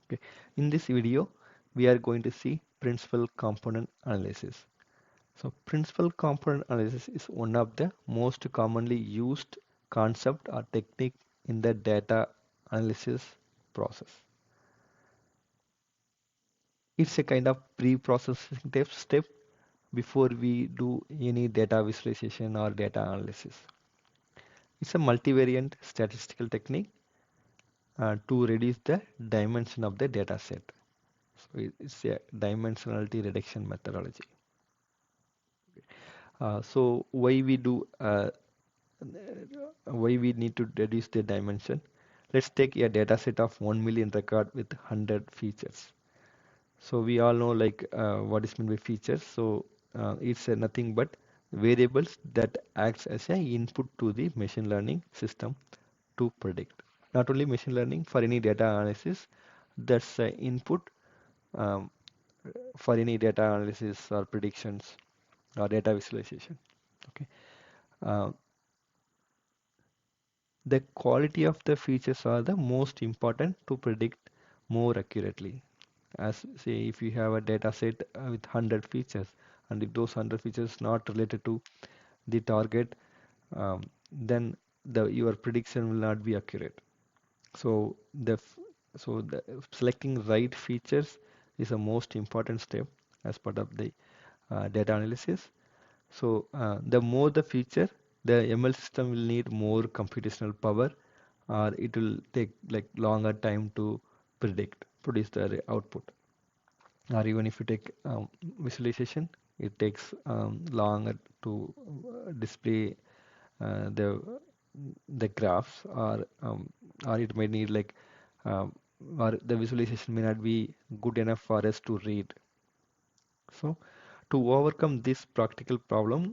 Okay. In this video, we are going to see principal component analysis. So principal component analysis is one of the most commonly used concept or technique in the data analysis process. It's a kind of pre-processing step before we do any data visualization or data analysis. It's a multivariate statistical technique to reduce the dimension of the data set. So it's a dimensionality reduction methodology. So why we need to reduce the dimension? Let's take a data set of 1 million record with 100 features. So we all know like what is meant by features. So it's nothing but variables that acts as a input to the machine learning system to predict. Not only machine learning, for any data analysis, that's input um, for any data analysis or predictions or data visualization. Okay. Uh, the quality of the features are the most important to predict more accurately. As say, if you have a data set with 100 features, and if those 100 features not related to the target, then your prediction will not be accurate. So the selecting right features is the most important step as part of the data analysis. So the more the feature, the ML system will need more computational power, or it will take like longer time to produce the output. Or even if you take visualization, it takes longer to display the graphs, or it may need like um, or the visualization may not be good enough for us to read. So to overcome this practical problem,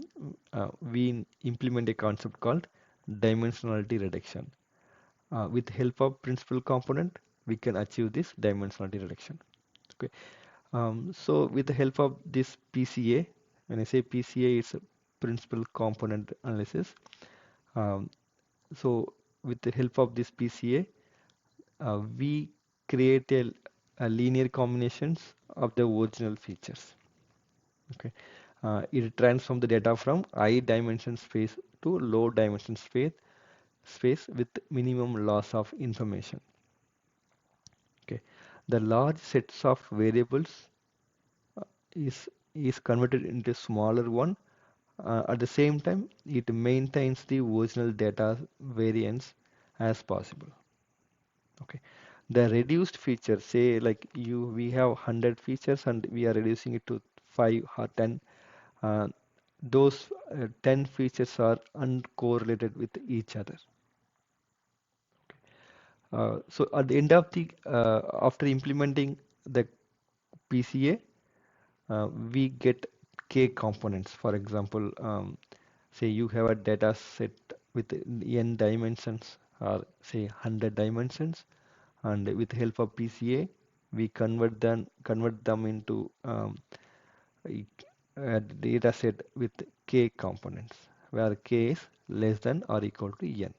we implement a concept called dimensionality reduction. With help of principal component, we can achieve this dimensionality reduction. Okay. So with the help of this PCA, when I say PCA, it's a principal component analysis. Um, so with the help of this PCA, we create a linear combinations of the original features. Okay. It transforms the data from high dimension space to low dimension space with minimum loss of information. Okay. The large sets of variables is is converted into smaller one. At the same time, it maintains the original data variance as possible. Okay. The reduced features, say like we have 100 features and we are reducing it to 5 or 10. Uh, those 10 features are uncorrelated with each other. So at the end of the after implementing the PCA, we get K components. For example, say you have a data set with n dimensions, or say 100 dimensions, and with the help of PCA, we convert them into a data set with K components, where K is less than or equal to n.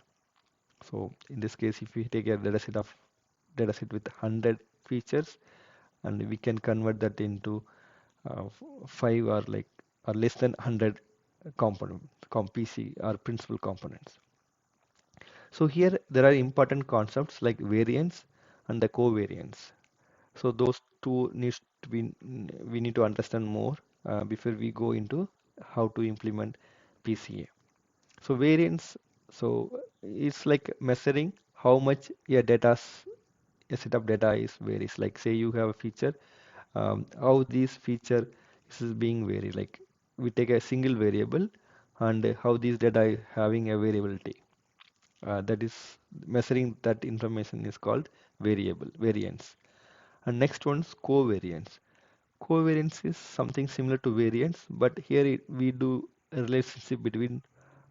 So in this case, if we take a data set with 100 features, and we can convert that into 5 or less than 100 PC or principal components. So here there are important concepts like variance and the covariance. So those two needs to be we need to understand more before we go into how to implement PCA. So variance, so it's like measuring how much a set of data is varies. Like say you have a feature, how this feature is being varied. Like we take a single variable and how these data is having a variability. That is measuring that information is called variance. And next one's covariance. Covariance is something similar to variance, but here we do a relationship between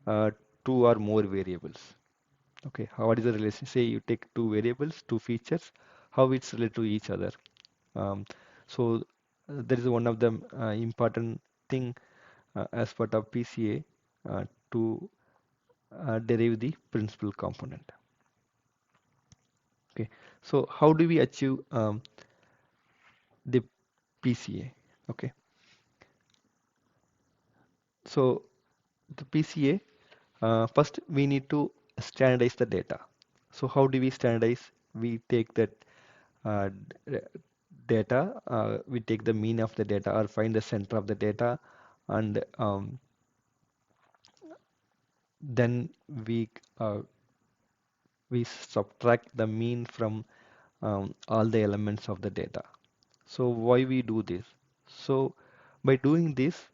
uh, two or more variables. Okay, what is the relation? Say you take two variables, two features, how it's related to each other. Um, so that is one of the important thing as part of PCA to derive the principal component. Okay, so how do we achieve? the PCA. Okay, so the PCA, first we need to standardize the data. So how do we standardize? We take that uh, d- data, we take the mean of the data or find the center of the data, and then we uh, we subtract the mean from all the elements of the data. So why we do this? So by doing this,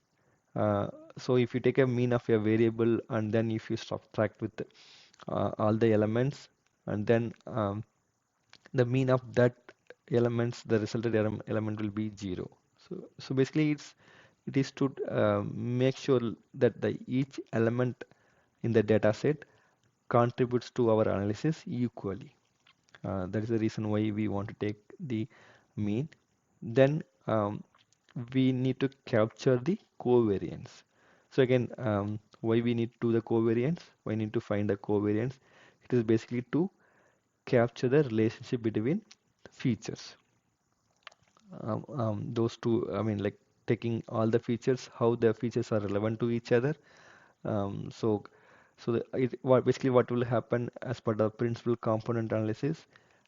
uh, so if you take a mean of a variable and then if you subtract with all the elements, and then the mean of that elements, the resulted element will be 0. So basically it is to make sure that the each element in the data set contributes to our analysis equally. That is the reason why we want to take the mean. Then we need to capture the covariance. So again, why we need to do the covariance? Why need to find the covariance? It is basically to capture the relationship between features. Those two, I mean, like taking all the features, how the features are relevant to each other. Um, so, basically what will happen as part of principal component analysis.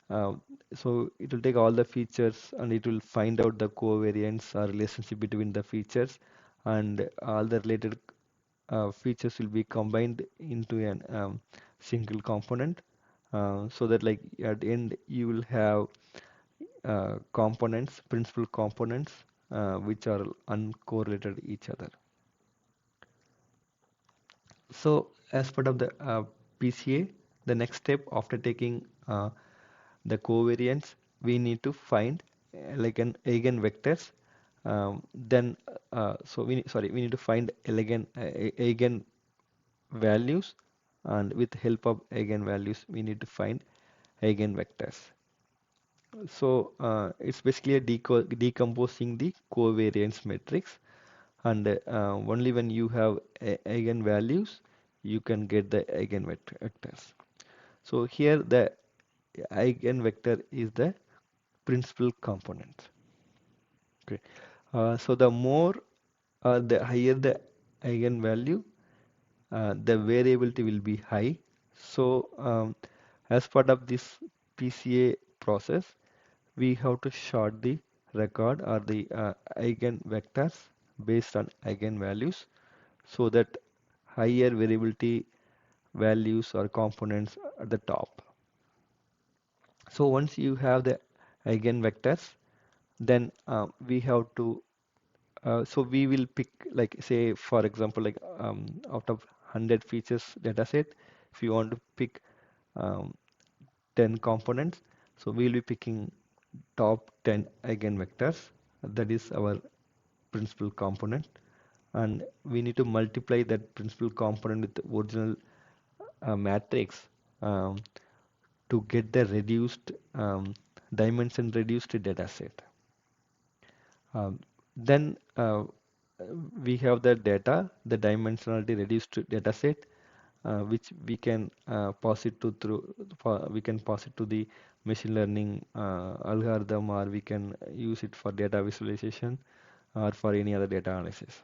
Uh, so it will take all the features and it will find out the covariance or relationship between the features, and all the related features will be combined into an single component. So that like at the end you will have components, principal components, which are uncorrelated each other. So as part of the PCA, the next step after taking the covariance, we need to find like an eigenvectors. Then so we need to find eigen values, and with help of eigenvalues we need to find eigenvectors. So it's basically a decomposing the covariance matrix, and only when you have eigenvalues you can get the eigenvectors. So here the eigenvector is the principal component. Okay. So the more the higher the eigenvalue, the variability will be high. So as part of this PCA process, we have to sort the record or the eigenvectors based on eigenvalues, so that higher variability values or components at the top. So once you have the eigenvectors, then we have to so we will pick, like say for example, like out of 100 features dataset, if you want to pick um, 10 components, so we will be picking top 10 eigenvectors. That is our principal component, and we need to multiply that principal component with the original matrix um, to get the reduced dimension reduced data set. Then we have the data, the dimensionality reduced data set, which we can pass it to we can pass it to the machine learning algorithm, or we can use it for data visualization or for any other data analysis.